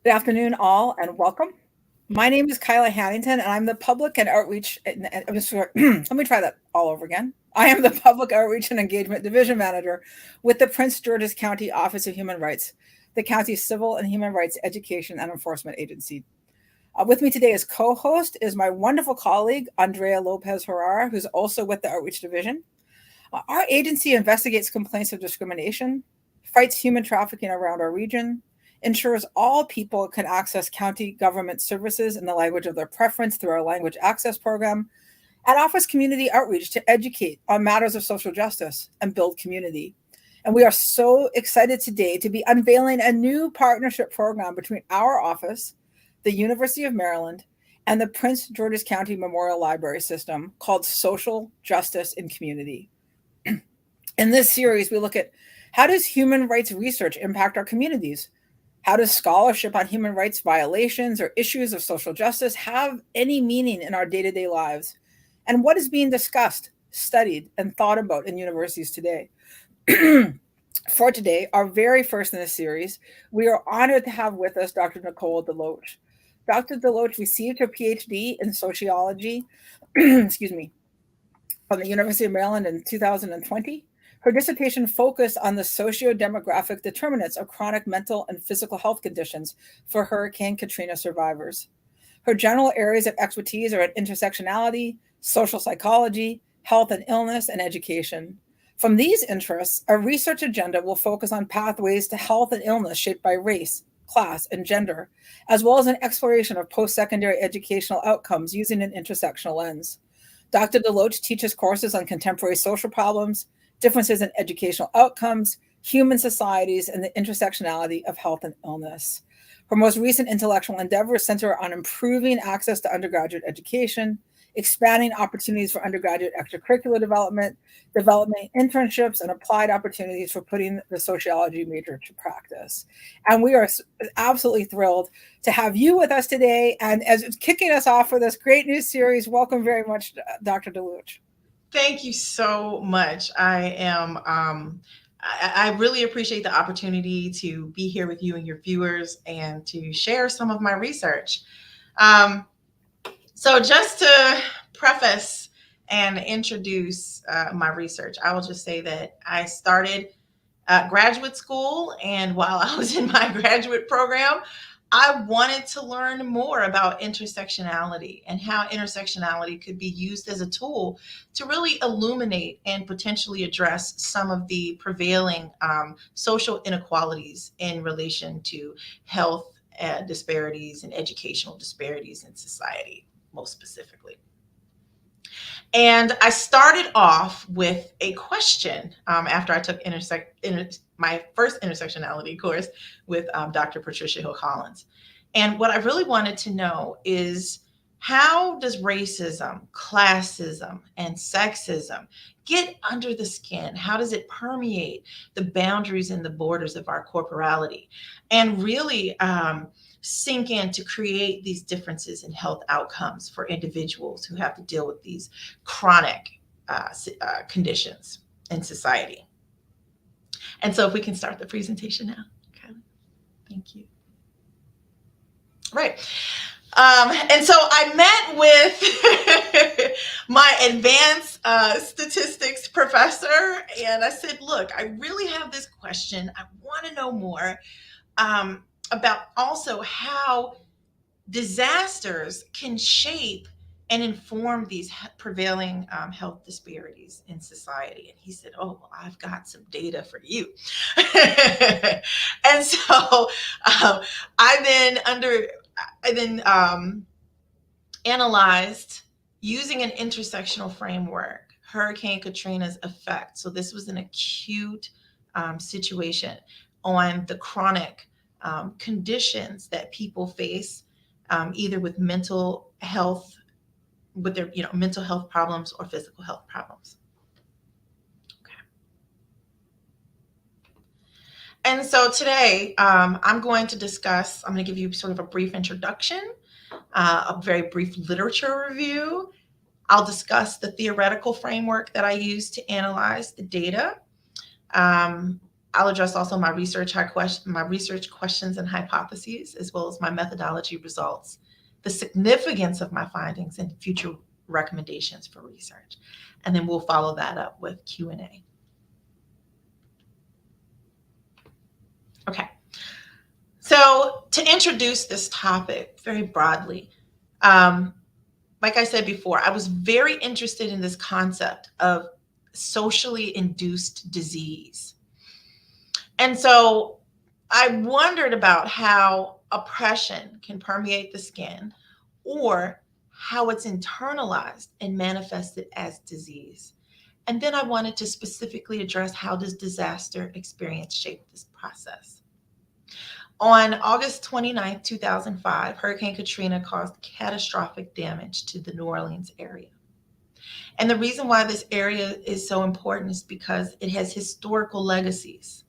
Good afternoon, all, and welcome. My name is Kyla Hannington, and I'm the Public and Outreach. I'm just let me try that all over again. I am the Public Outreach and Engagement Division Manager with the Prince George's County Office of Human Rights, the county's civil and human rights education and enforcement agency. With me today as co-host is my wonderful colleague Andrea Lopez Herrera, who's also with the Outreach Division. Our agency investigates complaints of discrimination, fights human trafficking around our region, ensures all people can access county government services in the language of their preference through our language access program, and offers community outreach to educate on matters of social justice and build community. And we are so excited today to be unveiling a new partnership program between our office, the University of Maryland, and the Prince George's County Memorial Library System called Social Justice in Community. In this series, we look at how does human rights research impact our communities? How does scholarship on human rights violations or issues of social justice have any meaning in our day-to-day lives? And what is being discussed, studied, and thought about in universities today? For today, our very first in this series, we are honored to have with us Dr. Nicole DeLoatch. Dr. DeLoatch received her PhD in sociology, excuse me, from the University of Maryland in 2020. Her dissertation focused on the socio-demographic determinants of chronic mental and physical health conditions for Hurricane Katrina survivors. Her general areas of expertise are in intersectionality, social psychology, health and illness, and education. From these interests, our research agenda will focus on pathways to health and illness shaped by race, class, and gender, as well as an exploration of post-secondary educational outcomes using an intersectional lens. Dr. DeLoatch teaches courses on contemporary social problems, differences in educational outcomes, human societies, and the intersectionality of health and illness. Her most recent intellectual endeavors center on improving access to undergraduate education, expanding opportunities for undergraduate extracurricular development, developing internships, and applied opportunities for putting the sociology major to practice. And we are absolutely thrilled to have you with us today. And as kicking us off for this great new series, welcome very much, Dr. DeLoatch. Thank you so much. I really appreciate the opportunity to be here with you and your viewers and to share some of my research. Um, so, just to preface and introduce my research, I will just say that I started graduate school, and while I was in my graduate program, I wanted to learn more about intersectionality and how intersectionality could be used as a tool to really illuminate and potentially address some of the prevailing social inequalities in relation to health disparities and educational disparities in society, most specifically. And I started off with a question after I took my first intersectionality course with Dr. Patricia Hill Collins. And what I really wanted to know is, how does racism, classism, and sexism get under the skin? How does it permeate the boundaries and the borders of our corporality? And really, sink in to create these differences in health outcomes for individuals who have to deal with these chronic conditions in society. And so if we can start the presentation now. Okay. Thank you. Right. And so I met with my advanced statistics professor, and I said, look, I really have this question. I want to know more about also how disasters can shape and inform these prevailing health disparities in society. And he said, oh, well, I've got some data for you. And so I then analyzed, using an intersectional framework, Hurricane Katrina's effect. So this was an acute situation on the chronic conditions that people face, either with mental health, with their mental health problems or physical health problems. Okay. And so today I'm going to give you sort of a brief introduction, a very brief literature review. I'll discuss the theoretical framework that I use to analyze the data. I'll address also my research questions and hypotheses, as well as my methodology results, the significance of my findings, and future recommendations for research. And then we'll follow that up with Q&A. Okay. So to introduce this topic very broadly, like I said before, I was very interested in this concept of socially induced disease. And so I wondered about how oppression can permeate the skin, or how it's internalized and manifested as disease. And then I wanted to specifically address how does disaster experience shape this process. On August 29, 2005, Hurricane Katrina caused catastrophic damage to the New Orleans area. And the reason why this area is so important is because it has historical legacies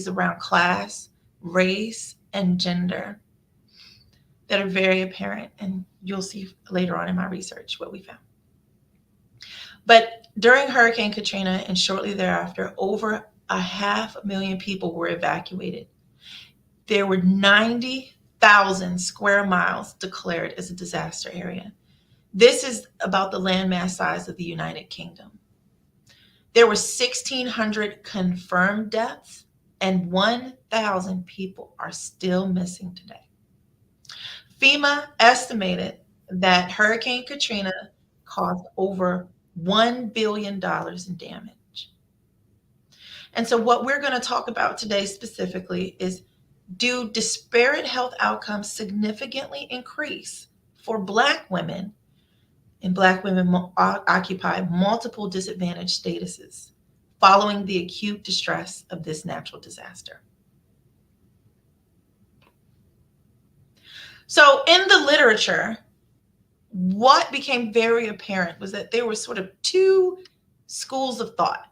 around class, race, and gender that are very apparent. And you'll see later on in my research what we found. But during Hurricane Katrina and shortly thereafter, over 500,000 people were evacuated. There were 90,000 square miles declared as a disaster area. This is about the landmass size of the United Kingdom. There were 1,600 confirmed deaths, and 1,000 people are still missing today. FEMA estimated that Hurricane Katrina caused over $1 billion in damage. And so what we're going to talk about today specifically is, do disparate health outcomes significantly increase for Black women? And Black women occupy multiple disadvantaged statuses following the acute distress of this natural disaster. So in the literature, what became very apparent was that there were sort of two schools of thought.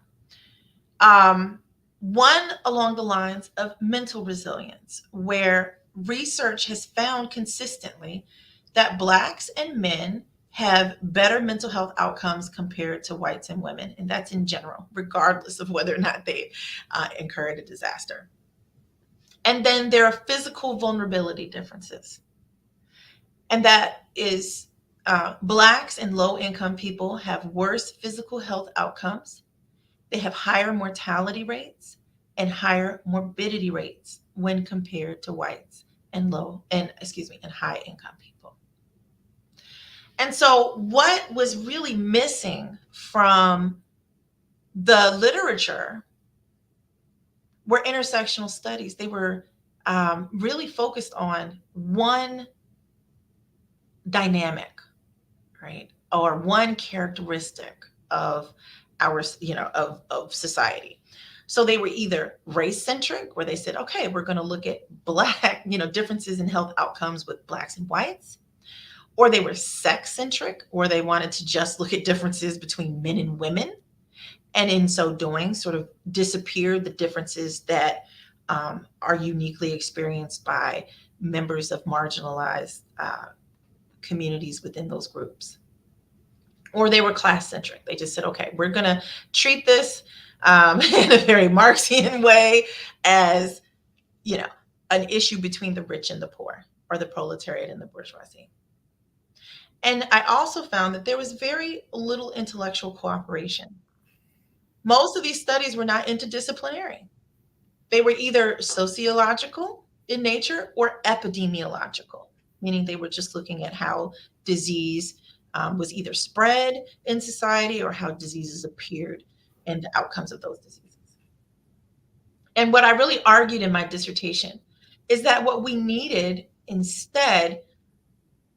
One along the lines of mental resilience, where research has found consistently that Blacks and men have better mental health outcomes compared to whites and women. And that's in general, regardless of whether or not they incurred a disaster. And then there are physical vulnerability differences. And that is Blacks and low-income people have worse physical health outcomes. They have higher mortality rates and higher morbidity rates when compared to whites and high-income people. And so what was really missing from the literature were intersectional studies. They were really focused on one dynamic, right? Or one characteristic of our, of society. So they were either race-centric, where they said, okay, we're going to look at Black, differences in health outcomes with Blacks and whites. Or they were sex-centric, where they wanted to just look at differences between men and women. And in so doing, sort of disappear the differences that are uniquely experienced by members of marginalized communities within those groups. Or they were class-centric. They just said, okay, we're going to treat this in a very Marxian way as, an issue between the rich and the poor, or the proletariat and the bourgeoisie. And I also found that there was very little intellectual cooperation. Most of these studies were not interdisciplinary. They were either sociological in nature or epidemiological, meaning they were just looking at how disease was either spread in society or how diseases appeared and the outcomes of those diseases. And what I really argued in my dissertation is that what we needed instead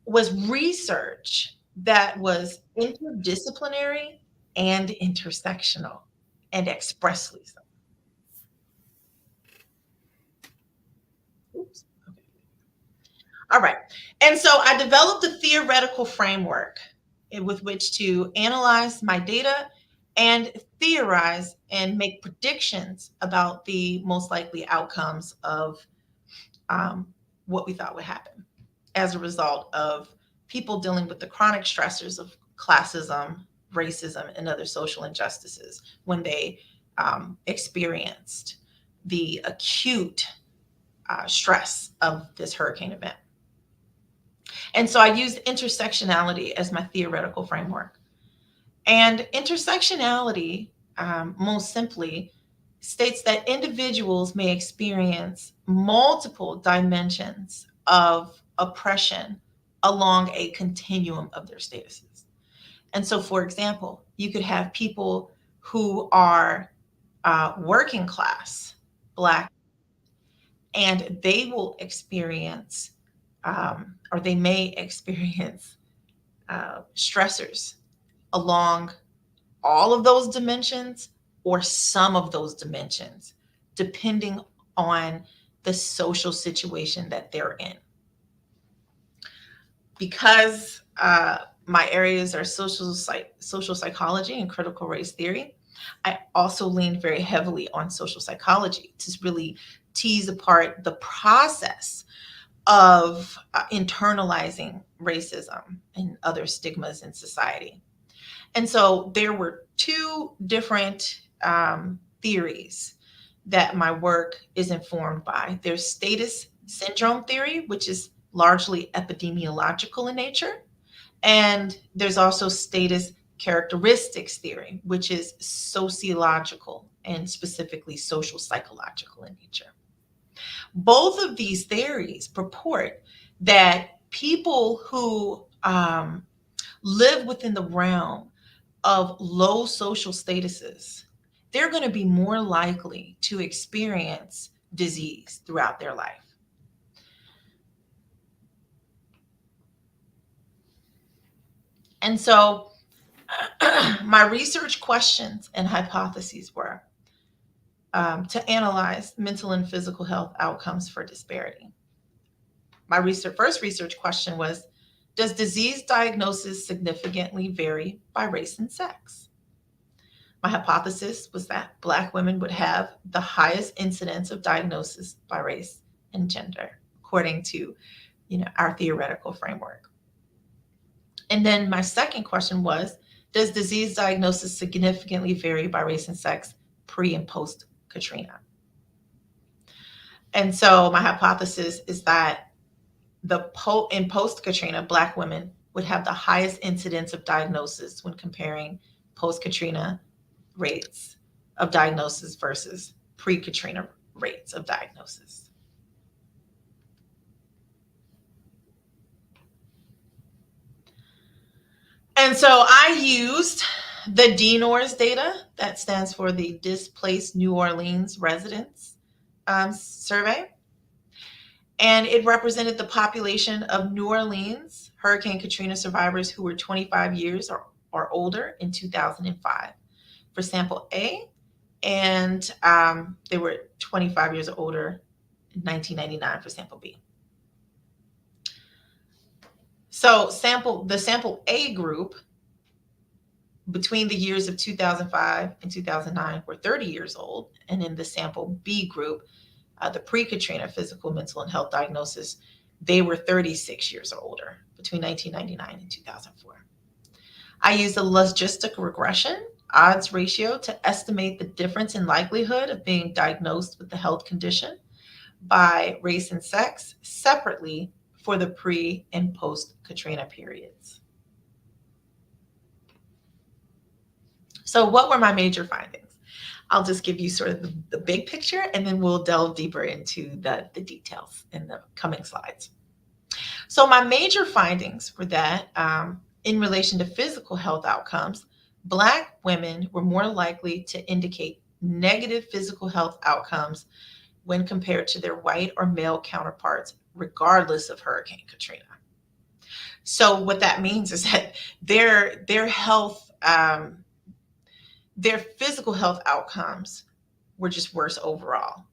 was research that was interdisciplinary and intersectional, and expressly so. Oops. Okay. All right. And so I developed a theoretical framework with which to analyze my data and theorize and make predictions about the most likely outcomes of what we thought would happen as a result of people dealing with the chronic stressors of classism, racism, and other social injustices when they experienced the acute stress of this hurricane event. And so I used intersectionality as my theoretical framework. And intersectionality, most simply, states that individuals may experience multiple dimensions of oppression along a continuum of their statuses. And so, for example, you could have people who are working class, Black, and they will experience, or they may experience stressors along all of those dimensions or some of those dimensions, depending on the social situation that they're in. Because my areas are social psychology and critical race theory, I also lean very heavily on social psychology to really tease apart the process of internalizing racism and other stigmas in society. And so there were two different theories that my work is informed by. There's status syndrome theory, which is largely epidemiological in nature. And there's also status characteristics theory, which is sociological and specifically social psychological in nature. Both of these theories purport that people who live within the realm of low social statuses, they're going to be more likely to experience disease throughout their life. And so my research questions and hypotheses were to analyze mental and physical health outcomes for disparity. My first research question was, does disease diagnosis significantly vary by race and sex? My hypothesis was that Black women would have the highest incidence of diagnosis by race and gender, according to our theoretical framework. And then my second question was, does disease diagnosis significantly vary by race and sex pre and post Katrina? And so my hypothesis is that in post Katrina, Black women would have the highest incidence of diagnosis when comparing post Katrina rates of diagnosis versus pre-Katrina rates of diagnosis. And so I used the DNORS data, that stands for the Displaced New Orleans Residents survey. And it represented the population of New Orleans Hurricane Katrina survivors who were 25 years or older in 2005 for sample A, and they were 25 years or older in 1999 for sample B. So the sample A group between the years of 2005 and 2009 were 30 years old, and in the sample B group, the pre-Katrina physical, mental, and health diagnosis, they were 36 years or older between 1999 and 2004. I used a logistic regression odds ratio to estimate the difference in likelihood of being diagnosed with the health condition by race and sex separately for the pre and post Katrina periods. So what were my major findings? I'll just give you sort of the big picture, and then we'll delve deeper into the details in the coming slides. So my major findings were that in relation to physical health outcomes, Black women were more likely to indicate negative physical health outcomes when compared to their white or male counterparts, regardless of Hurricane Katrina. So what that means is that their health, their physical health outcomes were just worse overall.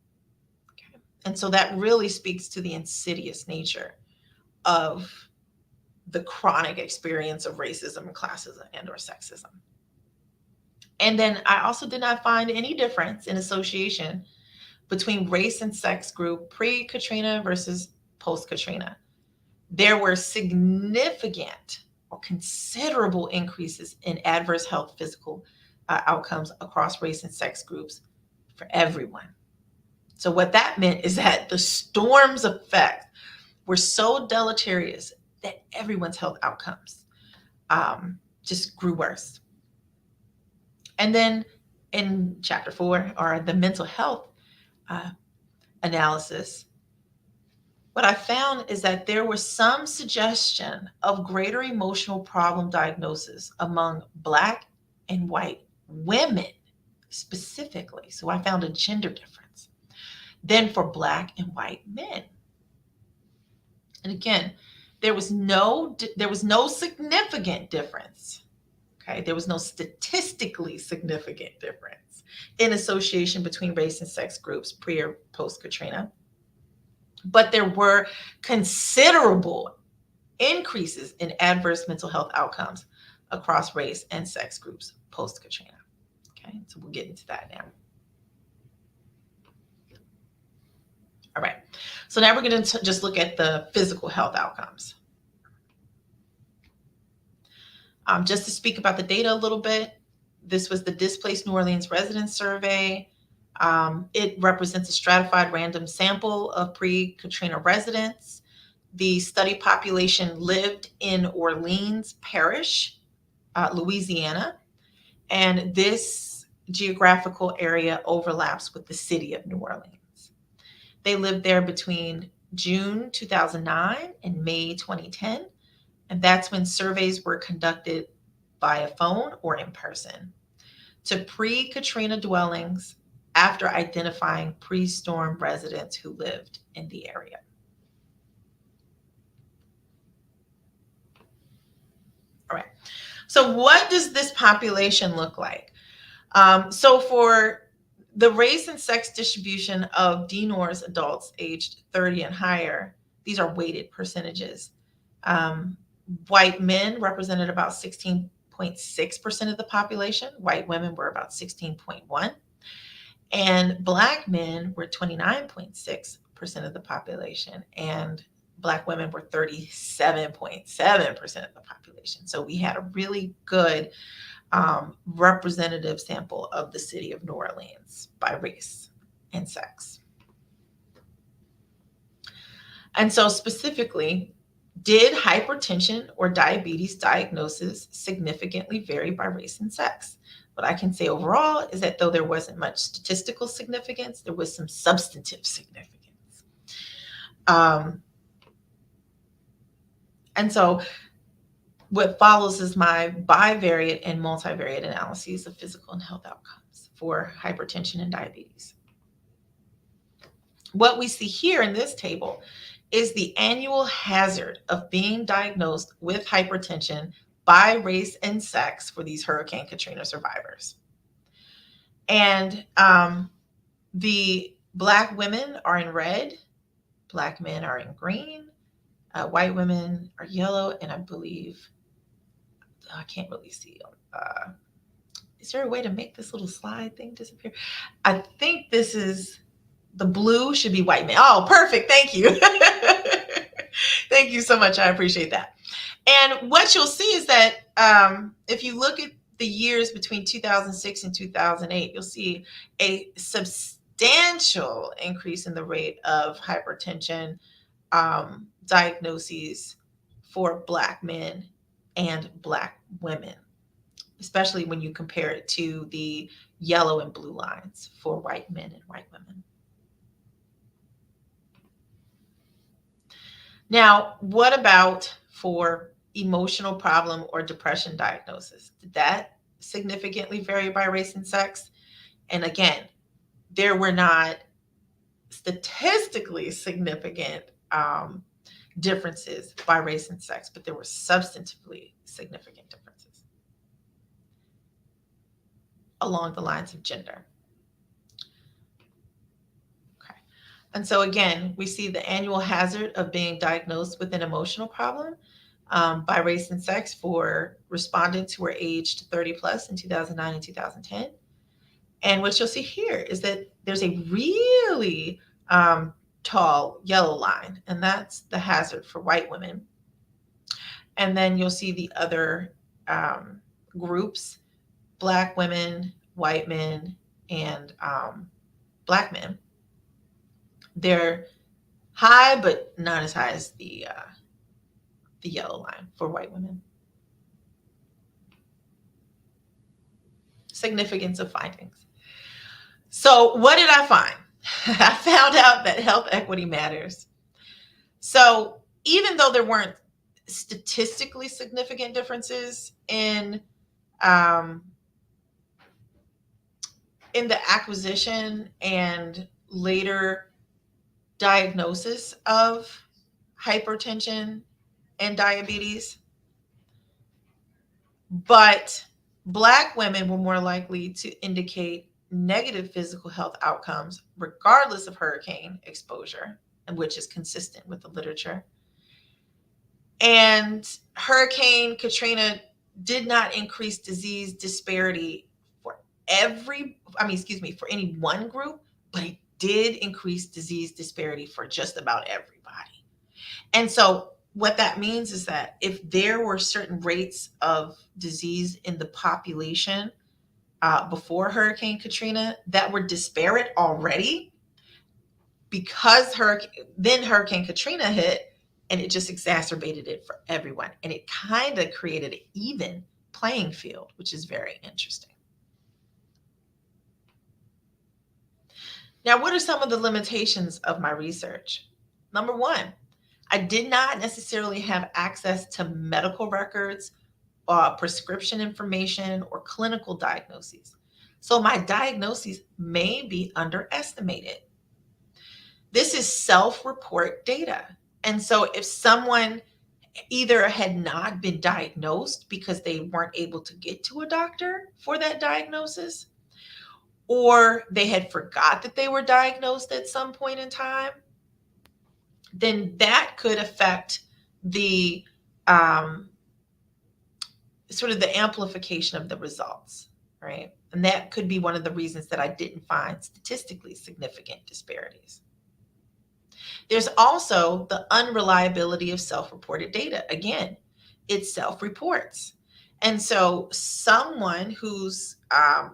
Okay. And so that really speaks to the insidious nature of the chronic experience of racism and classism and or sexism. And then I also did not find any difference in association between race and sex group pre-Katrina versus post-Katrina. There were significant or considerable increases in adverse health physical outcomes across race and sex groups for everyone. So what that meant is that the storm's effect were so deleterious that everyone's health outcomes just grew worse. And then in chapter 4, or the mental health analysis, what I found is that there was some suggestion of greater emotional problem diagnosis among Black and white women specifically. So I found a gender difference than for Black and white men. And again, there was no significant difference. Okay, there was no statistically significant difference in association between race and sex groups pre or post Katrina. But there were considerable increases in adverse mental health outcomes across race and sex groups post Katrina. Okay, so we'll get into that now. All right, so now we're going to just look at the physical health outcomes. Just to speak about the data a little bit, this was the Displaced New Orleans Residents Survey. It represents a stratified random sample of pre-Katrina residents. The study population lived in Orleans Parish, Louisiana, and this geographical area overlaps with the city of New Orleans. They lived there between June 2009 and May 2010, and that's when surveys were conducted by a phone or in person to pre-Katrina dwellings after identifying pre-storm residents who lived in the area. All right, so what does this population look like? So for the race and sex distribution of DNOR's adults aged 30 and higher, these are weighted percentages. White men represented about 16.6% of the population. White women were about 16.1%. And Black men were 29.6% of the population. And Black women were 37.7% of the population. So we had a really good representative sample of the city of New Orleans by race and sex. And so specifically, did hypertension or diabetes diagnosis significantly vary by race and sex? What I can say overall is that though there wasn't much statistical significance, there was some substantive significance. And so what follows is my bivariate and multivariate analyses of physical and health outcomes for hypertension and diabetes. What we see here in this table is the annual hazard of being diagnosed with hypertension by race and sex for these Hurricane Katrina survivors. And the Black women are in red, Black men are in green, white women are yellow, and I believe, I can't really see. Is there a way to make this little slide thing disappear? I think this is, the blue should be white men. Oh, perfect. Thank you. Thank you so much. I appreciate that. And what you'll see is that if you look at the years between 2006 and 2008, you'll see a substantial increase in the rate of hypertension diagnoses for Black men and Black women, especially when you compare it to the yellow and blue lines for white men and white women. Now, what about for emotional problem or depression diagnosis? Did that significantly vary by race and sex? And again, there were not statistically significant differences by race and sex, but there were substantively significant differences along the lines of gender. Okay. And so again, we see the annual hazard of being diagnosed with an emotional problem by race and sex for respondents who were aged 30 plus in 2009 and 2010. And what you'll see here is that there's a really tall yellow line, and that's the hazard for white women. And then you'll see the other groups Black women, white men, and Black men, they're high, but not as high as the yellow line for white women. Significance of findings. So what did I find? I found out that health equity matters. So even though there weren't statistically significant differences in the acquisition and later diagnosis of hypertension and diabetes, but Black women were more likely to indicate negative physical health outcomes regardless of hurricane exposure, and which is consistent with the literature. And Hurricane Katrina did not increase disease disparity for for any one group, but it did increase disease disparity for just about everybody. And so what that means is that if there were certain rates of disease in the population before Hurricane Katrina that were disparate already, because then Hurricane Katrina hit, and it just exacerbated it for everyone. And it kind of created an even playing field, which is very interesting. Now, what are some of the limitations of my research? Number one, I did not necessarily have access to medical records, prescription information, or clinical diagnoses. So my diagnoses may be underestimated. This is self-report data. And so if someone either had not been diagnosed because they weren't able to get to a doctor for that diagnosis, or they had forgot that they were diagnosed at some point in time, then that could affect the sort of the amplification of the results, right? And that could be one of the reasons that I didn't find statistically significant disparities. There's also the unreliability of self-reported data. Again, it self-reports. And so someone who's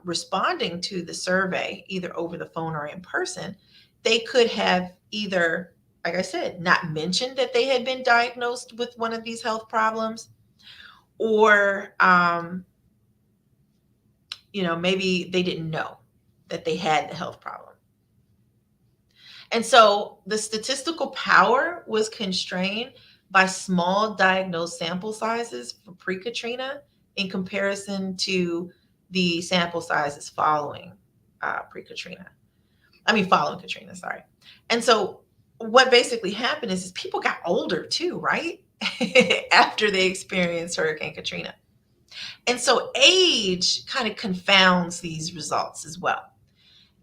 responding to the survey, either over the phone or in person, they could have either, like I said, not mentioned that they had been diagnosed with one of these health problems, or maybe they didn't know that they had the health problem. And so the statistical power was constrained by small diagnosed sample sizes for pre-Katrina in comparison to the sample sizes following Katrina, sorry. And so what basically happened is people got older too, right? After they experienced Hurricane Katrina. And so age kind of confounds these results as well.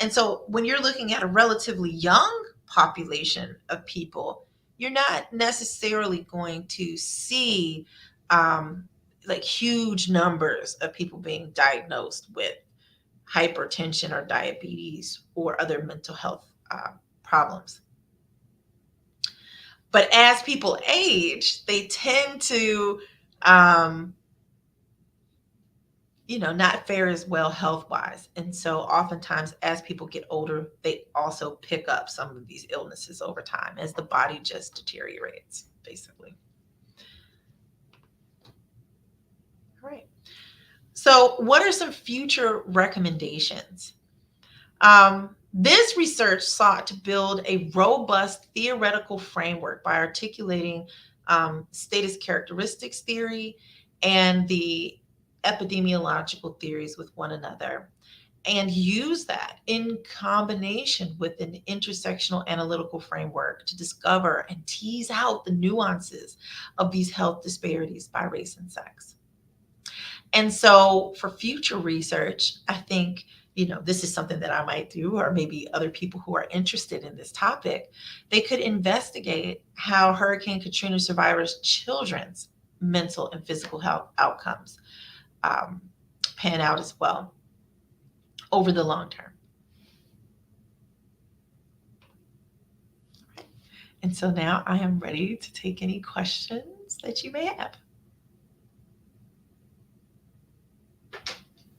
And so when you're looking at a relatively young population of people, you're not necessarily going to see like huge numbers of people being diagnosed with hypertension or diabetes or other mental health problems. But as people age, they tend to not fare as well health-wise. And so oftentimes as people get older, they also pick up some of these illnesses over time as the body just deteriorates, basically. All right. So what are some future recommendations? This research sought to build a robust theoretical framework by articulating status characteristics theory and the epidemiological theories with one another, and use that in combination with an intersectional analytical framework to discover and tease out the nuances of these health disparities by race and sex. And so for future research, I think, this is something that I might do, or maybe other people who are interested in this topic, they could investigate how Hurricane Katrina survivors' children's mental and physical health outcomes pan out as well over the long term. And so now I am ready to take any questions that you may have.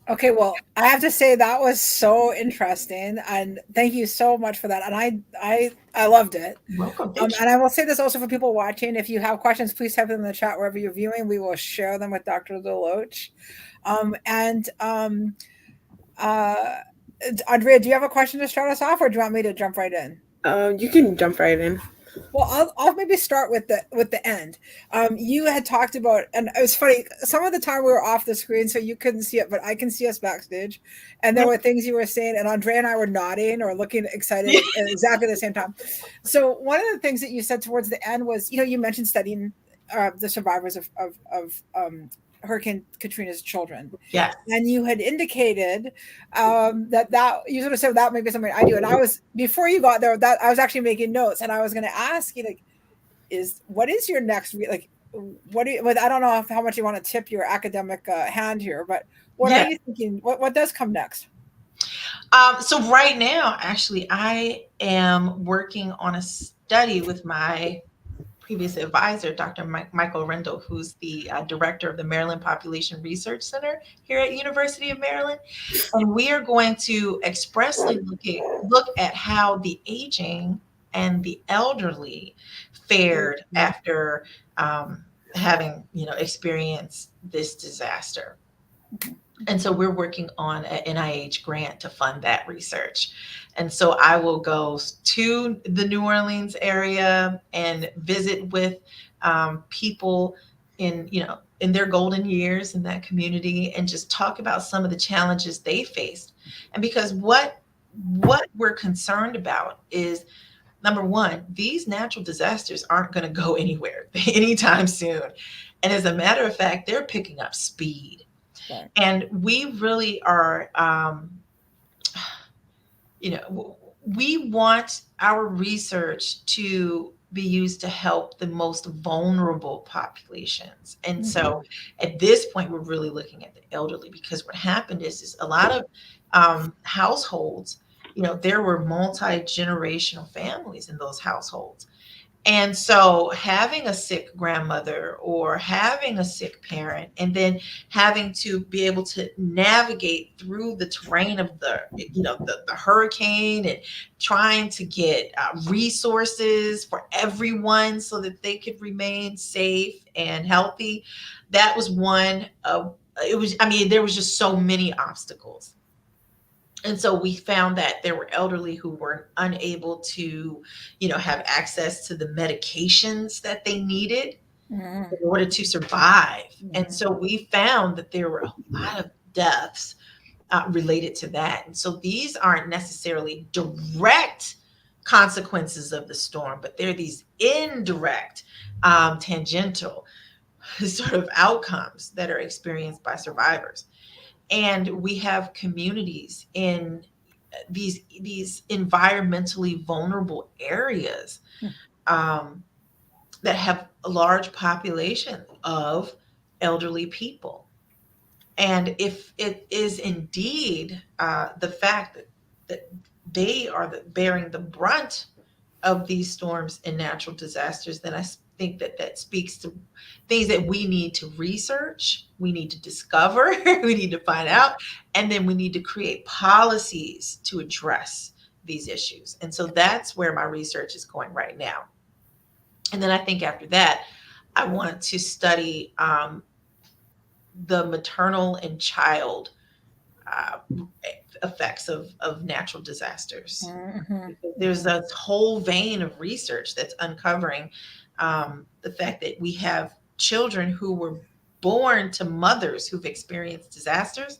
Okay, well, I have to say that was so interesting, and thank you so much for that. And I loved it. Welcome. Thank you. And I will say this also for people watching: if you have questions, please type them in the chat wherever you're viewing. We will share them with Dr. DeLoatch. And uh, Andrea, do you have a question to start us off, or do you want me to jump right in? You can jump right in. Well, I'll maybe start with the end. You had talked about, and it was funny. Some of the time we were off the screen, so you couldn't see it, but I can see us backstage. And there were things you were saying, and Andrea and I were nodding or looking excited at exactly the same time. So one of the things that you said towards the end was, you mentioned studying the survivors of Hurricane Katrina's children. Yes. And you had indicated that you sort of said that may be something I do. And I was, before you got there, that I was actually making notes, and I was going to ask you, like, what is your next, like, what do you, I don't know how much you want to tip your academic hand here, but what are you thinking? What does come next? So right now, actually, I am working on a study with my previous advisor, Dr. Michael Rendell, who's the director of the Maryland Population Research Center here at University of Maryland. And we are going to expressly look at how the aging and the elderly fared after having, experienced this disaster. And so we're working on an NIH grant to fund that research. And so I will go to the New Orleans area and visit with people in their golden years in that community, and just talk about some of the challenges they faced. And because what we're concerned about is, number one, these natural disasters aren't going to go anywhere anytime soon. And as a matter of fact, they're picking up speed. Right. And we really are, we want our research to be used to help the most vulnerable populations. And so at this point, we're really looking at the elderly, because what happened is a lot of households, there were multi-generational families in those households. And so having a sick grandmother or having a sick parent, and then having to be able to navigate through the terrain of the hurricane, and trying to get resources for everyone so that they could remain safe and healthy. That was one of, there was just so many obstacles. And so we found that there were elderly who were unable to, have access to the medications that they needed in order to survive. And so we found that there were a lot of deaths related to that. And so these aren't necessarily direct consequences of the storm, but they're these indirect, tangential sort of outcomes that are experienced by survivors. And we have communities in these environmentally vulnerable areas that have a large population of elderly people. And if it is indeed the fact that they are bearing the brunt of these storms and natural disasters, then I think that speaks to things that we need to research, we need to discover, we need to find out, and then we need to create policies to address these issues. And so that's where my research is going right now. And then I think after that, I want to study the maternal and child effects of natural disasters. There's a whole vein of research that's uncovering the fact that we have children who were born to mothers who've experienced disasters,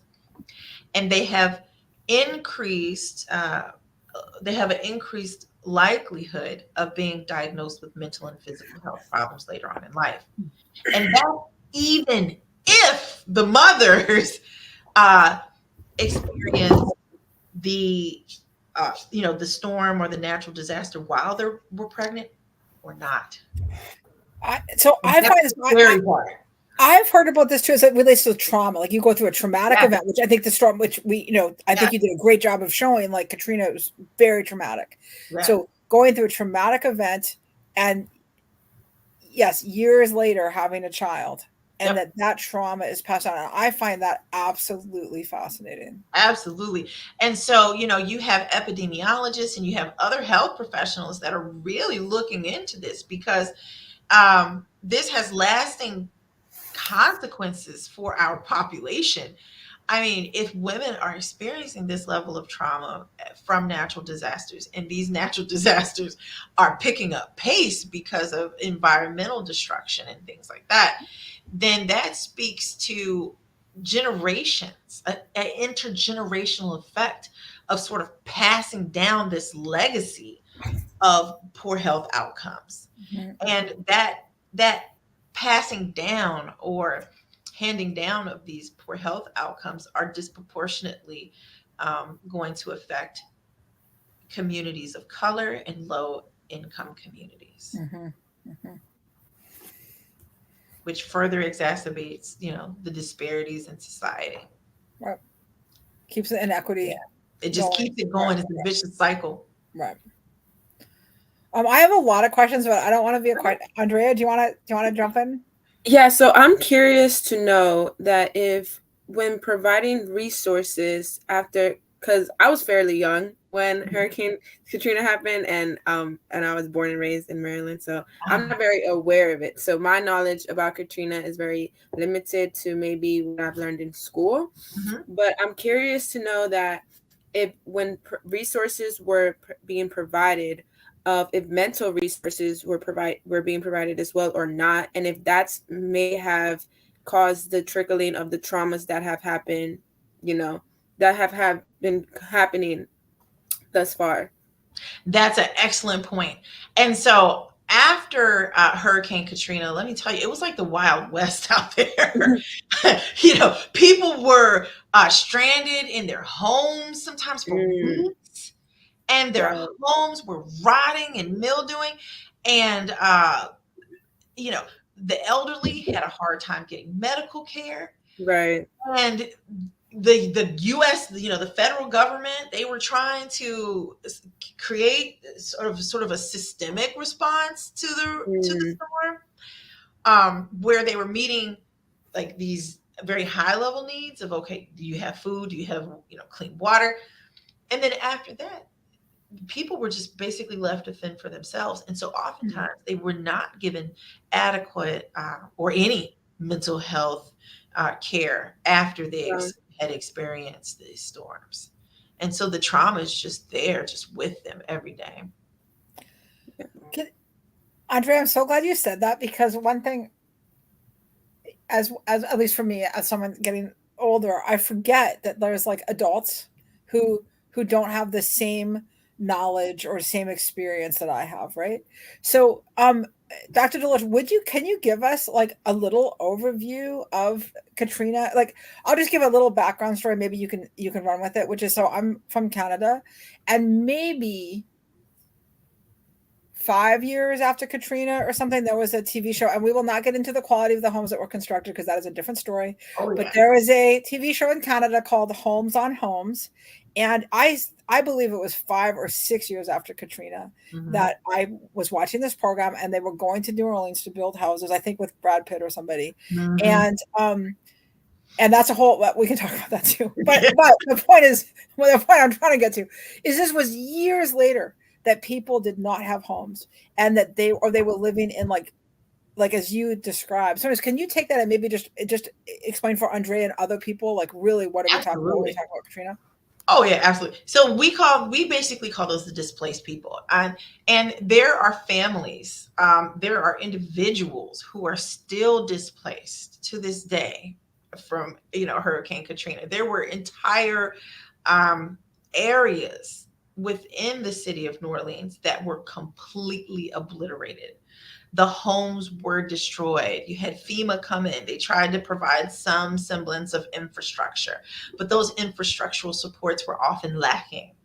and they have increased an increased likelihood of being diagnosed with mental and physical health problems later on in life. And that even if the mothers experience the the storm or the natural disaster while they were pregnant or not. I find this very hard. I've heard about this too, as it relates to trauma. Like, you go through a traumatic event, which I think the storm, which I think you did a great job of showing, like Katrina was very traumatic. Right. So going through a traumatic event, and yes, years later having a child. and Yep. that trauma is passed on. And I find that absolutely fascinating. Absolutely. And so, you have epidemiologists and you have other health professionals that are really looking into this because this has lasting consequences for our population. I mean, if women are experiencing this level of trauma from natural disasters, and these natural disasters are picking up pace because of environmental destruction and things like that, then that speaks to generations, an intergenerational effect of sort of passing down this legacy of poor health outcomes. Mhm. And that passing down or handing down of these poor health outcomes are disproportionately going to affect communities of color and low income communities, Mhm. Mhm. which further exacerbates, the disparities in society. Right. Keeps the Yeah. inequity It just going. keeps it going. It's a vicious cycle. Right. I have a lot of questions, but I don't want to be a quite. Andrea, do you want to jump in? Yeah, so I'm curious to know that if when providing resources after, because I was fairly young when Hurricane Katrina happened, and I was born and raised in Maryland, so I'm not very aware of it. So my knowledge about Katrina is very limited to maybe what I've learned in school. Mhm. But I'm curious to know that if when resources were being provided, of if mental resources were being provided as well or not, and if that's may have caused the trickling of the traumas that have happened, that have been happening thus far. That's an excellent point. And so after Hurricane Katrina, let me tell you, it was like the Wild West out there. People were stranded in their homes sometimes for Mm, weeks, and their right, homes were rotting and mildewing. And, you know, the elderly had a hard time getting medical care. right, And the US, the federal government, they were trying to create sort of a systemic response to the mm, storm, where they were meeting like these very high level needs of, okay, do you have food, do you have clean water, and then after that people were just basically left to fend for themselves. And so mm, oftentimes they were not given adequate or any mental health care after they yeah, had experienced these storms. And so the trauma is just there, just with them every day. Can, Andrea, I'm so glad you said that because one thing, as at least for me, as someone getting older, I forget that there's like adults who don't have the same knowledge or same experience that I have, right? So, Dr. DeLoatch, can you give us like a little overview of Katrina? Like, I'll just give a little background story. Maybe you can run with it. Which is, so I'm from Canada, and maybe 5 years after Katrina or something, there was a TV show, and we will not get into the quality of the homes that were constructed because that is a different story. Oh But yeah. there was a TV show in Canada called Homes on Homes, and I believe it was 5 or 6 years after Katrina Hmm. that I was watching this program, and they were going to New Orleans to build houses, I think with Brad Pitt or somebody, Hmm. and that's a whole. We can talk about that too. But the point is, well, the point I'm trying to get to is this was years later that people did not have homes, and that they were living in like as you described. So, can you take that and maybe just explain for Andrea and other people, like, really what are we talking about when we Absolutely. talk about Katrina? Oh yeah, absolutely. So we basically call those the displaced people, and there are families, there are individuals who are still displaced to this day from Hurricane Katrina. There were entire areas within the city of New Orleans that were completely obliterated. The homes were destroyed. You had FEMA come in. They tried to provide some semblance of infrastructure, but those infrastructural supports were often lacking.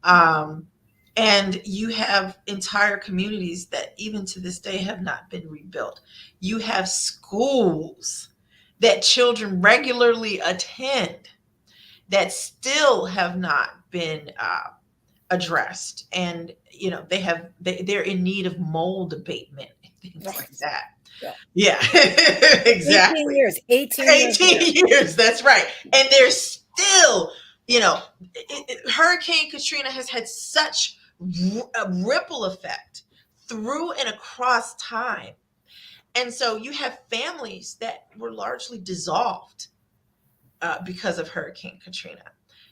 Um, and you have entire communities that even to this day have not been rebuilt. You have schools that children regularly attend that still have not been addressed, and they're in need of mold abatement and things Ugh, like that. Yeah, exactly. 18 years. 18 years. That's right. And there's still, Hurricane Katrina has had such a ripple effect through and across time. And so you have families that were largely dissolved because of Hurricane Katrina.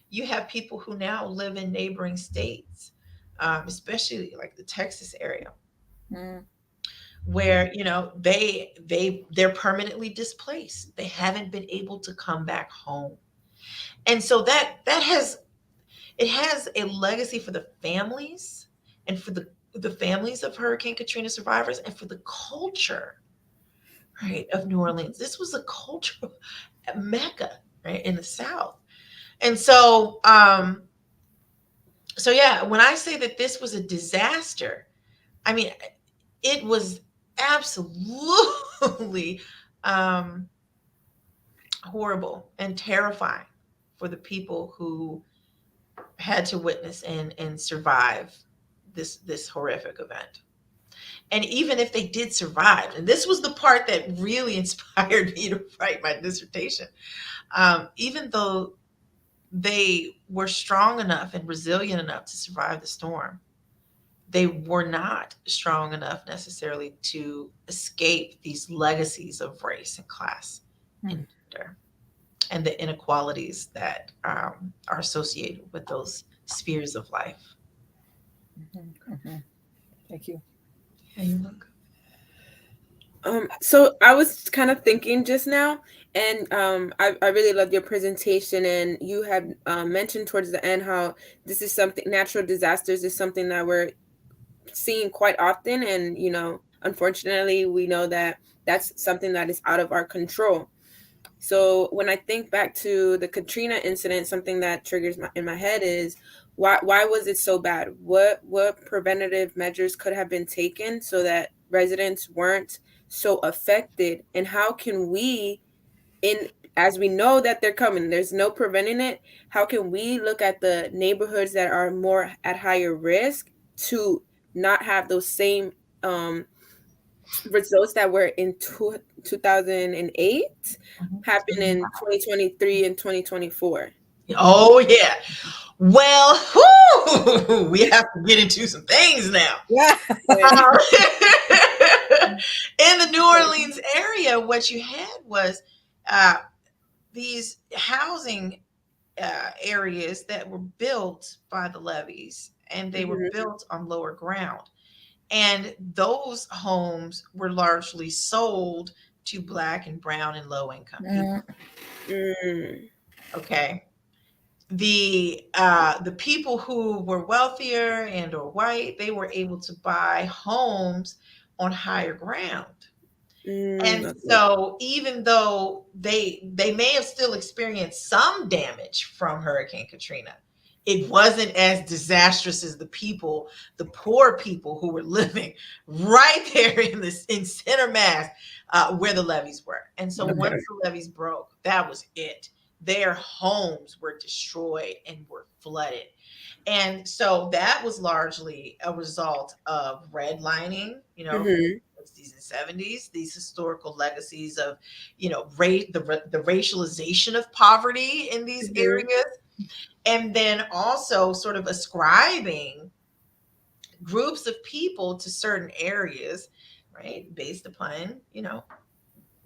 You have people who now live in neighboring states, especially like the Texas area, where they're permanently displaced. They haven't been able to come back home, and so that has a legacy for the families and for the families of Hurricane Katrina survivors and for the culture, right, of New Orleans. This was a cultural mecca, right, in the South. And so yeah, when I say that this was a disaster, I mean, it was absolutely horrible and terrifying for the people who had to witness and survive this horrific event. And even if they did survive, and this was the part that really inspired me to write my dissertation, even though they were strong enough and resilient enough to survive the storm, they were not strong enough necessarily to escape these legacies of race and class and gender and the inequalities that are associated with those spheres of life. Thank you. Yeah, you're welcome. So I was kind of thinking just now, and I really loved your presentation, and you had mentioned towards the end how this is something, natural disasters is something that we're seeing quite often, and unfortunately we know that that's something that is out of our control. So when I think back to the Katrina incident, something that triggers in my head is why was it so bad? What preventative measures could have been taken so that residents weren't so affected? And how can we, as we know that they're coming, there's no preventing it, how can we look at the neighborhoods that are more at higher risk to not have those same results that were in 2008 happen in 2023 and 2024? Oh yeah. Well, we have to get into some things now. Yeah. In the New Orleans area, what you had was these housing areas that were built by the levees, and they were built on lower ground. And those homes were largely sold to Black and brown and low income people. Okay. The people who were wealthier and or white, they were able to buy homes on higher ground. And so even though they may have still experienced some damage from Hurricane Katrina, it wasn't as disastrous as the poor people who were living right there in center mass where the levees were. And so once the levees broke, that was it. Their homes were destroyed and were flooded. And so that was largely a result of redlining, the 60s and 70s, these historical legacies of, the racialization of poverty in these areas. And then also sort of ascribing groups of people to certain areas, right, based upon, the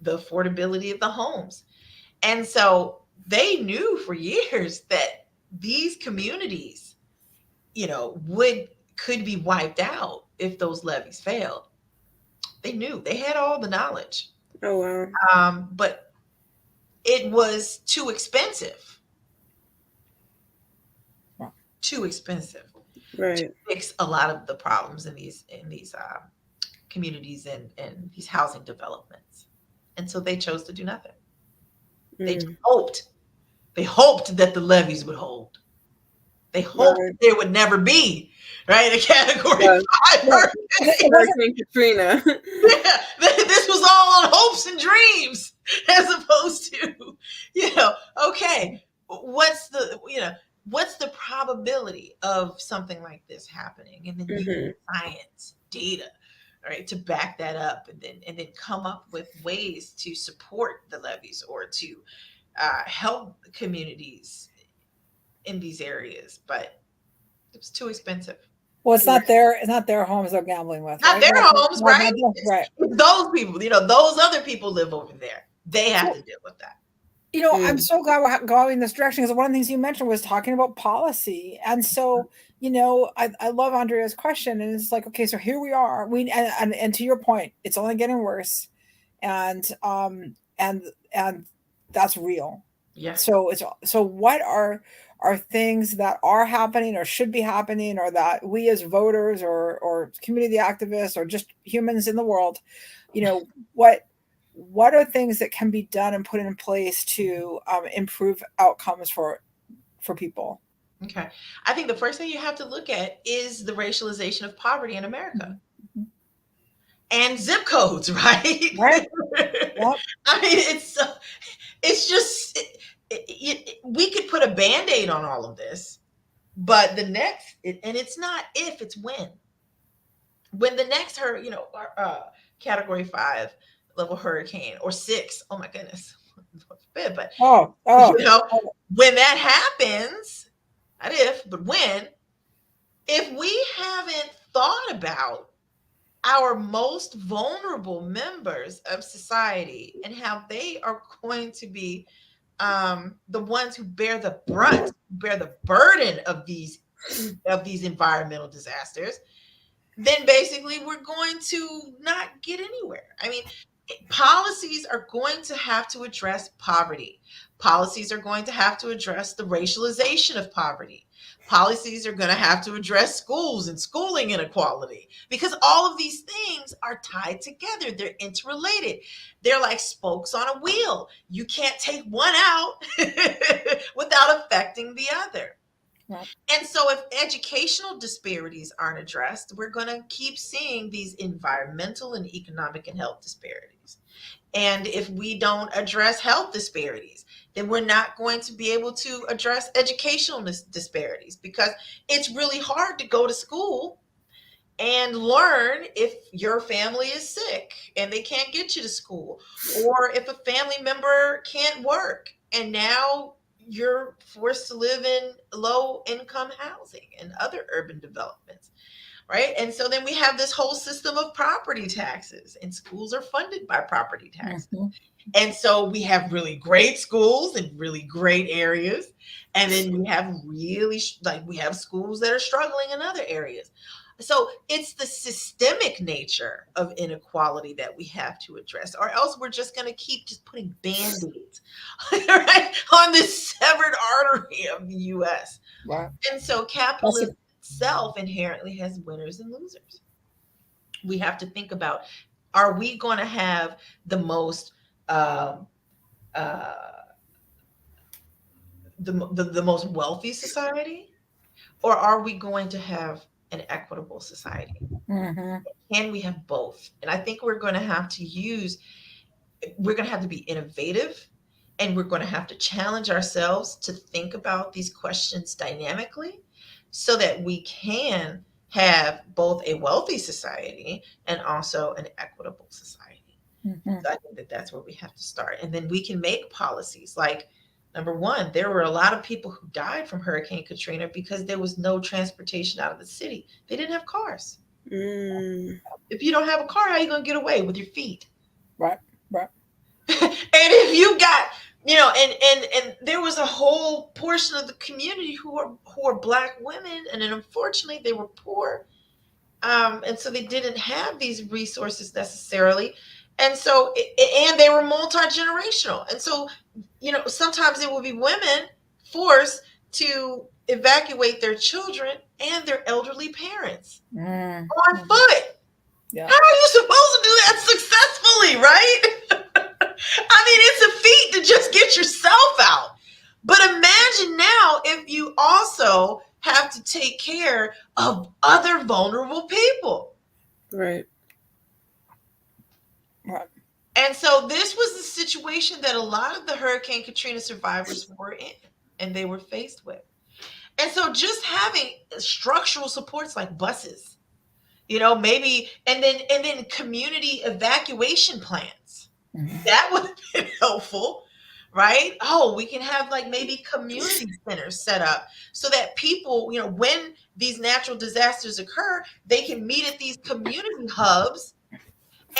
affordability of the homes. And so they knew for years that these communities, could be wiped out if those levees failed. They knew, they had all the knowledge. Oh wow. But it was too expensive. Too expensive, right, to fix a lot of the problems in these communities and these housing developments. And so they chose to do nothing. They hoped that the levees would hold. They hoped that there would never be, right, a Category 5 Hurricane Katrina. Yeah, this was all on hopes and dreams, as opposed to, okay, what's the probability of something like this happening? And then science, data, right, to back that up, and then come up with ways to support the levees or to help communities in these areas. But it was too expensive. Well, it's not their homes they're gambling with, Not right? their homes, right? Right. It's those people, those other people live over there. They have to deal with that. I'm so glad we're going in this direction, because one of the things you mentioned was talking about policy. And so, I love Andrea's question, and it's like, okay, so here we are. And to your point, it's only getting worse. And and that's real. Yeah. So what are things that are happening or should be happening, or that we as voters or community activists or just humans in the world, what are things that can be done and put in place to improve outcomes for people? Okay. I think the first thing you have to look at is the racialization of poverty in America. Mm-hmm. And zip codes, right? Right. Yep. I mean, it's just, we could put a Band-Aid on all of this, but and it's not if, it's when. When the next category 5 level hurricane, or 6, oh my goodness, but when that happens, not if, but when, if we haven't thought about our most vulnerable members of society and how they are going to be the ones who bear the brunt, bear the burden of these environmental disasters, then basically we're going to not get anywhere. I mean, policies are going to have to address poverty. Policies are going to have to address the racialization of poverty. Policies are going to have to address schools and schooling inequality, because all of these things are tied together. They're interrelated. They're like spokes on a wheel. You can't take one out without affecting the other. Right. And so if educational disparities aren't addressed, we're going to keep seeing these environmental and economic and health disparities. And if we don't address health disparities, then we're not going to be able to address educational disparities, because it's really hard to go to school and learn if your family is sick and they can't get you to school, or if a family member can't work and now you're forced to live in low income housing and other urban developments, right? And so then we have this whole system of property taxes, and schools are funded by property taxes. Mm-hmm. And so we have really great schools in really great areas, and then we have we have schools that are struggling in other areas. So it's the systemic nature of inequality that we have to address, or else we're just going to keep just putting Band-Aids right, on this severed artery of the U.S. Wow. And so capitalism itself inherently has winners and losers. We have to think about, are we going to have the most the most wealthy society, or are we going to have an equitable society? Mm-hmm. Can we have both? And I think we're going to have to be innovative, and we're going to have to challenge ourselves to think about these questions dynamically, so that we can have both a wealthy society and also an equitable society. Mm-hmm. So I think that's where we have to start. And then we can make policies like, number one, there were a lot of people who died from Hurricane Katrina because there was no transportation out of the city. They didn't have cars. If you don't have a car, how are you going to get away with your feet? Right. And if you got, and there was a whole portion of the community who are Black women, and then unfortunately they were poor. And so they didn't have these resources necessarily. And so, and they were multi-generational. And so, sometimes it will be women forced to evacuate their children and their elderly parents on foot. Yeah. How are you supposed to do that successfully, right? I mean, it's a feat to just get yourself out. But imagine now if you also have to take care of other vulnerable people. Right. And so this was the situation that a lot of the Hurricane Katrina survivors were in, and they were faced with. And so just having structural supports like buses, Maybe, and then community evacuation plans. Mhm. That would have been helpful, right? Oh, we can have like maybe community centers set up so that people, when these natural disasters occur, they can meet at these community hubs,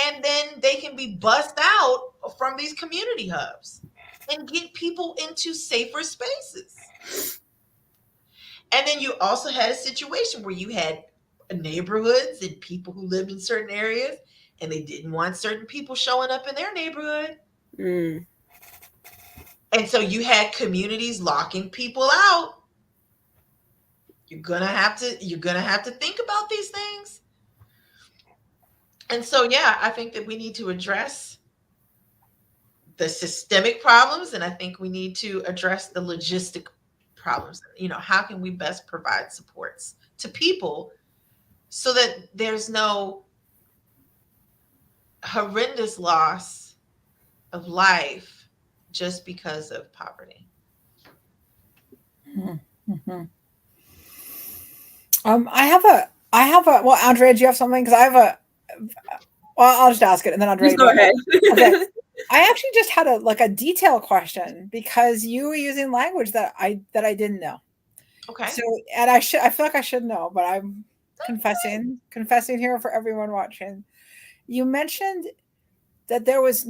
and then they can be bussed out from these community hubs and get people into safer spaces. And then you also had a situation where you had neighborhoods and people who lived in certain areas, and they didn't want certain people showing up in their neighborhood. Mm. And so you had communities locking people out. You're gonna have to think about these things. And so yeah, I think that we need to address the systemic problems, and I think we need to address the logistic problems. How can we best provide supports to people so that there's no horrendous loss of life just because of poverty? Mhm. Well, Andrea, do you have something? Because I have well, I'll just ask it, and then Andrea, Just go go ahead. ahead. Okay. I actually just had a detail question because you were using language that I didn't know. Okay. So, and I feel like I should know, but I'm confessing here for everyone watching. You mentioned that there was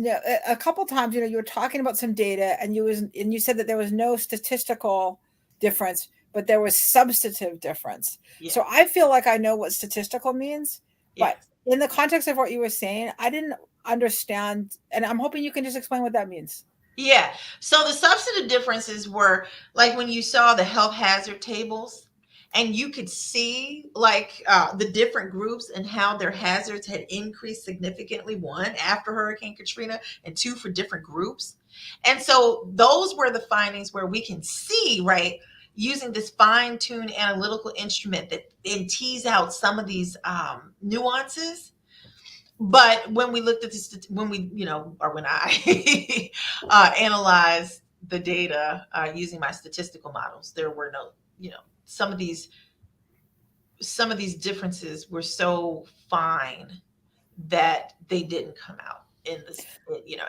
a couple times, you were talking about some data, and you said that there was no statistical difference, but there was substantive difference. Yeah. So I feel like I know what statistical means, but Yes. in the context of what you were saying, I didn't understand, and I'm hoping you can just explain what that means. Yeah. So the substantive differences were like when you saw the health hazard tables, and you could see like the different groups and how their hazards had increased significantly, one after Hurricane Katrina and two for different groups. And so those were the findings where we can see, right, using this fine-tuned analytical instrument that then tease out some of these nuances. But when we looked at this, when I analyzed the data using my statistical models, there were no, some of these differences were so fine that they didn't come out in this,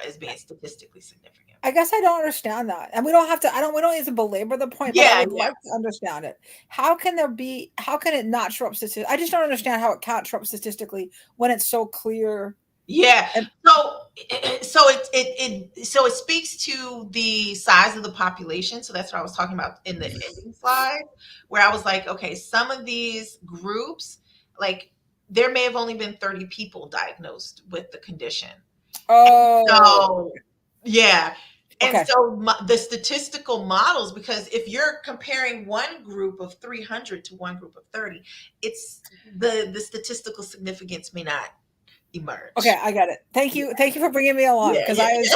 as being statistically significant. I guess I don't understand that. And we don't have to, we don't need to belabor the point, but I Yeah, would yeah. like to understand it. How can it not show up statistically? I just don't understand how it can't show up statistically when it's so clear. Yeah. And So it speaks to the size of the population. So that's what I was talking about in the ending slide, where I was like, okay, some of these groups, like there may have only been 30 people diagnosed with the condition. oh, Yeah. And okay. so the statistical models, because if you're comparing one group of 300 to one group of 30, it's the statistical significance may not emerge. Okay, I got it. Thank you. Thank you for bringing me along, because I was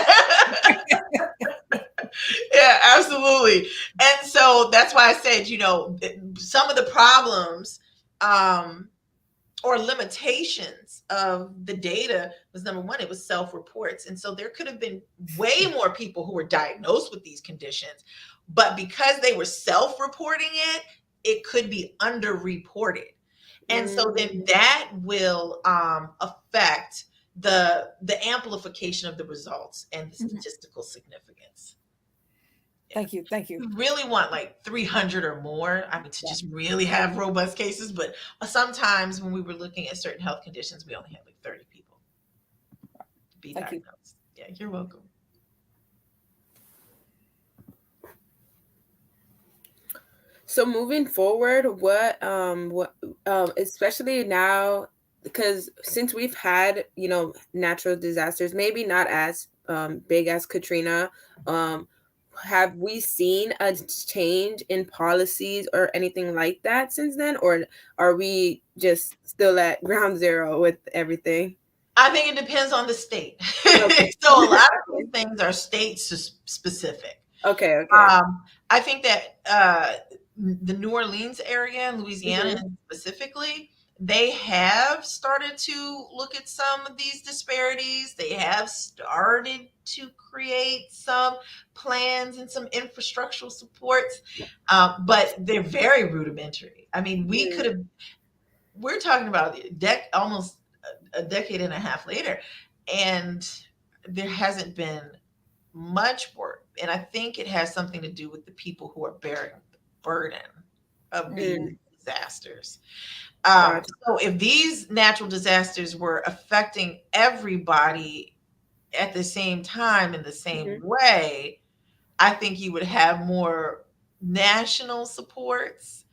Yeah, absolutely. And so that's why I said, some of the problems or limitations of the data was, number one, it was self-reports. And so there could have been way more people who were diagnosed with these conditions, but because they were self-reporting it could be underreported. And so then that will affect the amplification of the results and the statistical significance. Thank you. You really want like 300 or more, to just really have robust cases. But sometimes when we were looking at certain health conditions, we only had like 30 people be diagnosed. Yeah, you're welcome. So moving forward, what especially now, because since we've had, natural disasters, maybe not as big as Katrina, have we seen a change in policies or anything like that since then? Or are we just still at ground zero with everything? I think it depends on the state. Okay. So a lot of these things are state specific. Okay. I think that the New Orleans area in Louisiana specifically, they have started to look at some of these disparities. They have started to create some plans and some infrastructural supports, but they're very rudimentary. We could have, we're talking about almost a decade and a half later, and there hasn't been much work. And I think it has something to do with the people who are bearing the burden of these disasters. Gotcha. So if these natural disasters were affecting everybody at the same time in the same way, I think you would have more national supports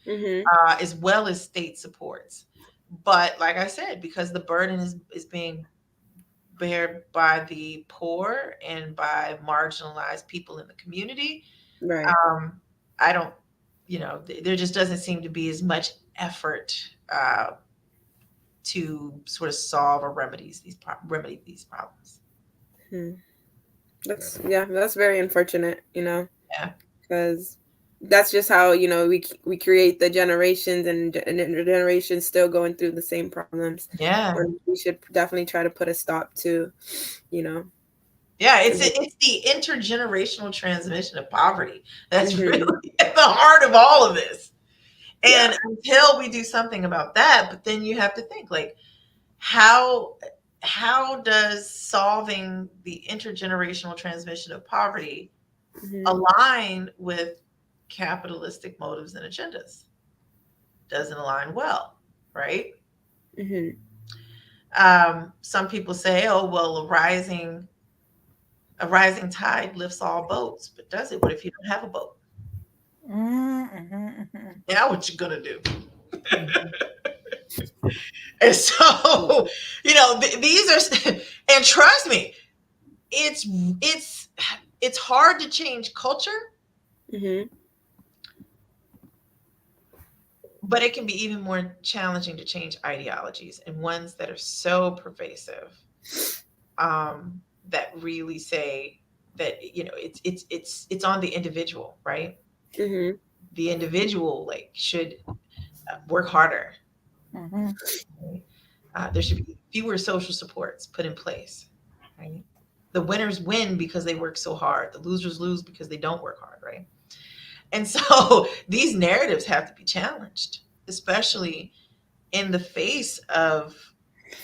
as well as state supports. But like I said, because the burden is being bared by the poor and by marginalized people in the community, Right. I don't, there just doesn't seem to be as much effort to sort of solve or remedy these problems. That's very unfortunate, Yeah. because that's just how, we create the generations, and generations still going through the same problems. Yeah. And we should definitely try to put a stop to, Yeah, it's the intergenerational transmission of poverty that's really at the heart of all of this. And until we do something about that, but then you have to think, like, how does solving the intergenerational transmission of poverty align with capitalistic motives and agendas? Doesn't align well, right? Some people say, oh, well, a rising tide lifts all boats, but does it? What if you don't have a boat? Now what you gonna do? And so, these are, and trust me, it's hard to change culture, but it can be even more challenging to change ideologies, and ones that are so pervasive, that really say that, it's on the individual, right? The individual, like, should work harder. There should be fewer social supports put in place, right? The winners win because they work so hard. The losers lose because they don't work hard, right? And so these narratives have to be challenged, especially in the face of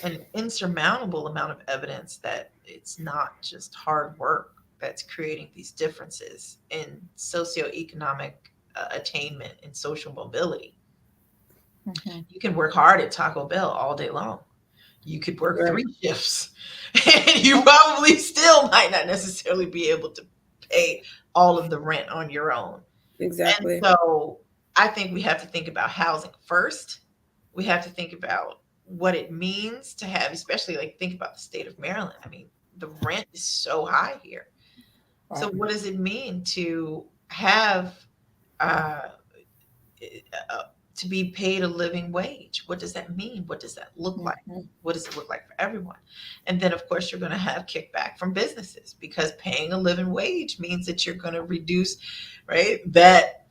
an insurmountable amount of evidence that it's not just hard work that's creating these differences in socioeconomic attainment and social mobility. You can work hard at Taco Bell all day long. You could work 3 shifts, and you probably still might not necessarily be able to pay all of the rent on your own. Exactly. And so I think we have to think about housing first. We have to think about what it means to have, especially, like, think about the state of Maryland. I mean, the rent is so high here. Right. So what does it mean to have to be paid a living wage? What does that mean? What does that look like? What does it look like for everyone? And then, of course, you're going to have kickback from businesses, because paying a living wage means that you're going to reduce, right, that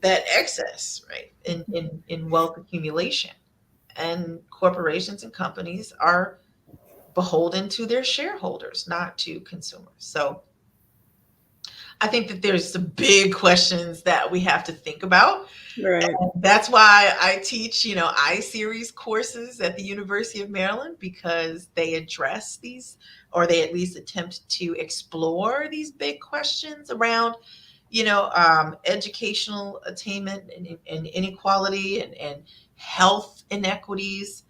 excess, right, in wealth accumulation. And corporations and companies are beholden to their shareholders, not to consumers. So I think that there's some big questions that we have to think about. Right. And that's why I teach, I-Series courses at the University of Maryland, because they address these, or they at least attempt to explore these big questions around, educational attainment and inequality and health inequities.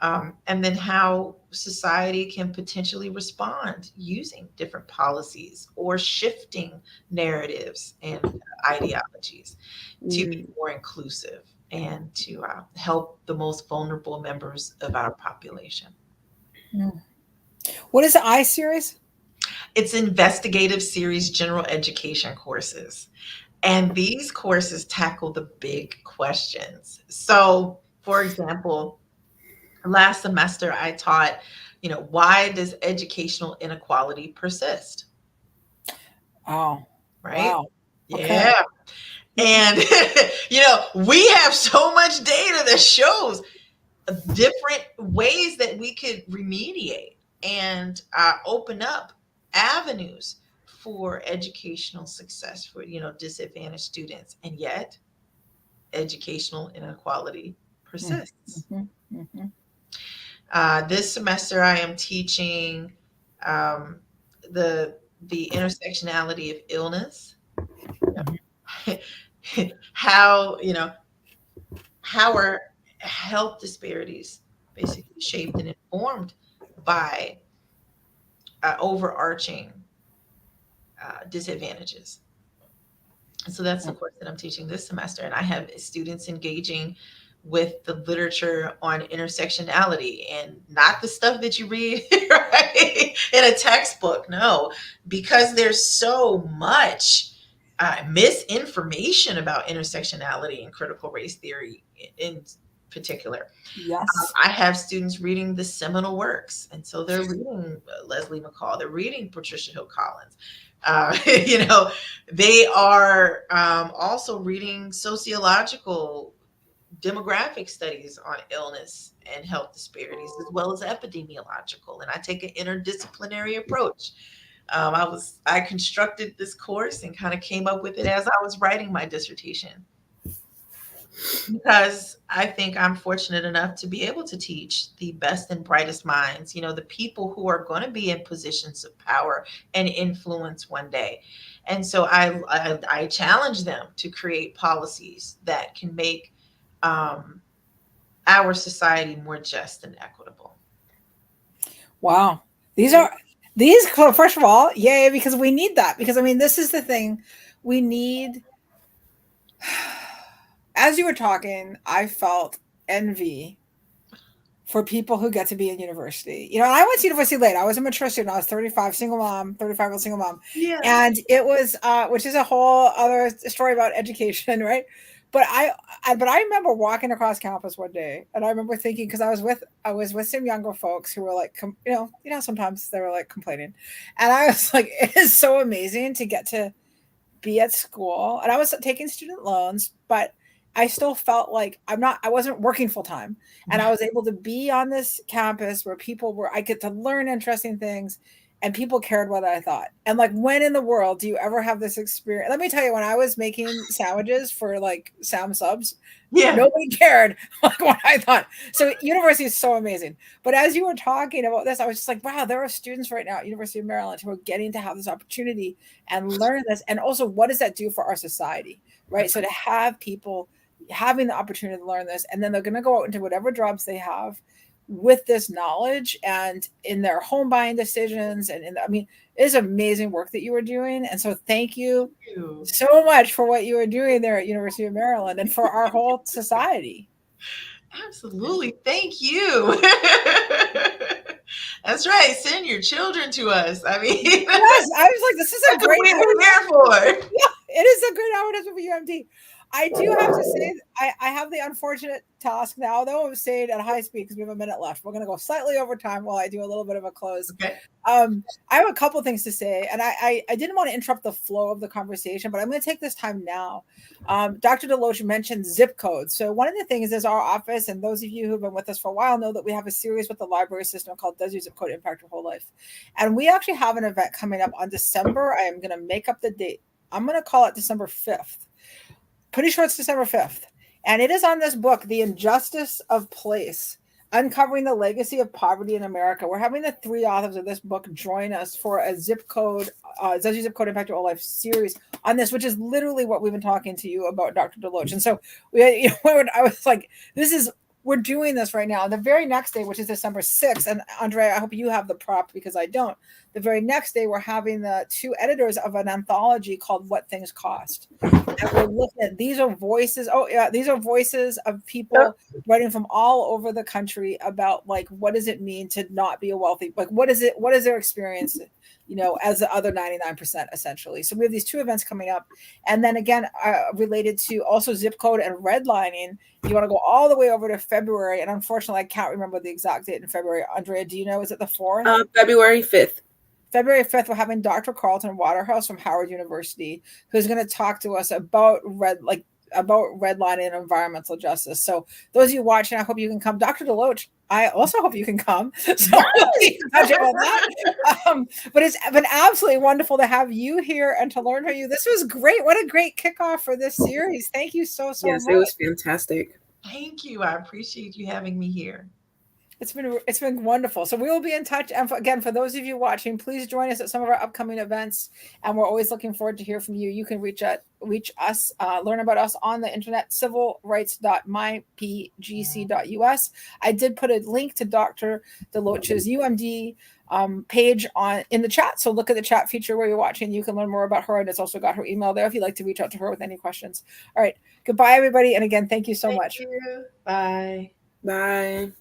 And then how society can potentially respond using different policies or shifting narratives and ideologies to be more inclusive and to help the most vulnerable members of our population. What is the I-Series? It's investigative series general education courses. And these courses tackle the big questions. So, for example, last semester, I taught, why does educational inequality persist? Oh, right. Wow. Yeah. And, we have so much data that shows different ways that we could remediate and open up avenues for educational success for, disadvantaged students. And yet, educational inequality persists. Mm-hmm. Mm-hmm. This semester, I am teaching the intersectionality of illness. How how are health disparities basically shaped and informed by overarching disadvantages. And so that's the course that I'm teaching this semester. And I have students engaging with the literature on intersectionality, and not the stuff that you read right, in a textbook. No, because there's so much misinformation about intersectionality and critical race theory in particular. Yes. I have students reading the seminal works. And so they're reading Leslie McCall, they're reading Patricia Hill Collins. They are also reading sociological demographic studies on illness and health disparities, as well as epidemiological. And I take an interdisciplinary approach. I constructed this course and kind of came up with it as I was writing my dissertation, because I think I'm fortunate enough to be able to teach the best and brightest minds, the people who are going to be in positions of power and influence one day. And so I challenge them to create policies that can make our society more just and equitable. Wow. First of all, yay, because we need that. Because this is the thing. We need, as you were talking, I felt envy for people who get to be in university. I went to university late. I was a mature student. I was 35, single mom, 35 single mom. Yeah. And it was, which is a whole other story about education, right? But I remember walking across campus one day, and I remember thinking, because I was with some younger folks who were like, sometimes they were like complaining, and I was like, it is so amazing to get to be at school. And I was taking student loans, but I still felt like I wasn't working full time, and I was able to be on this campus where I get to learn interesting things. And people cared what I thought. And like, when in the world do you ever have this experience? Let me tell you, when I was making sandwiches for like Sam Subs, nobody cared like what I thought. So university is so amazing. But as you were talking about this, I was just like, wow, there are students right now at University of Maryland who are getting to have this opportunity and learn this. And also, what does that do for our society, right? So to have people having the opportunity to learn this, and then they're going to go out into whatever jobs they have with this knowledge and in their home buying decisions. And it is amazing work that you were doing. And so thank you so much for what you were doing there at University of Maryland and for our whole society. Absolutely. Thank you. That's right. Send your children to us. Yes, I was like, this is a great there for. Yeah, it is a great advertisement for UMD. I do have to say, I have the unfortunate task now, though, of saying at high speed, because we have a minute left. We're going to go slightly over time while I do a little bit of a close. Okay. I have a couple things to say, and I didn't want to interrupt the flow of the conversation, but I'm going to take this time now. Dr. DeLoatch mentioned zip codes. So one of the things is our office, and those of you who've been with us for a while know that we have a series with the library system called Does Your Zip Code Impact Your Whole Life? And we actually have an event coming up on December. I am going to make up the date. I'm going to call it December 5th. Pretty sure it's December 5th. And it is on this book, The Injustice of Place, Uncovering the Legacy of Poverty in America. We're having the three authors of this book join us for a zip code, Does Your Zip Code Impact Your Whole Life series on this, which is literally what we've been talking to you about, Dr. DeLoatch. And so I was like, we're doing this right now. And the very next day, which is December 6th, and Andrea, I hope you have the prop because I don't. The very next day, we're having the two editors of an anthology called What Things Cost. And we're looking at, these are voices of people writing from all over the country about like, what does it mean to not be a wealthy, like what is their experience, as the other 99% essentially. So we have these two events coming up. And then again, related to also zip code and redlining, you want to go all the way over to February. And unfortunately, I can't remember the exact date in February. Andrea, do you know, is it the 4th? February 5th. February 5th, we're having Dr. Carlton Waterhouse from Howard University, who's going to talk to us about redlining and environmental justice. So those of you watching, I hope you can come. Dr. DeLoatch, I also hope you can come. So but it's been absolutely wonderful to have you here and to learn from you. This was great. What a great kickoff for this series. Thank you so much. Yes, it was fantastic. Thank you. I appreciate you having me here. It's been wonderful. So we will be in touch. And again, for those of you watching, please join us at some of our upcoming events. And we're always looking forward to hear from you. You can reach us, learn about us on the internet, civilrights.mypgc.us. I did put a link to Dr. DeLoatch's UMD page in the chat. So look at the chat feature where you're watching. You can learn more about her. And it's also got her email there if you'd like to reach out to her with any questions. All right. Goodbye, everybody. And again, thank you so much. Thank you. Bye. Bye.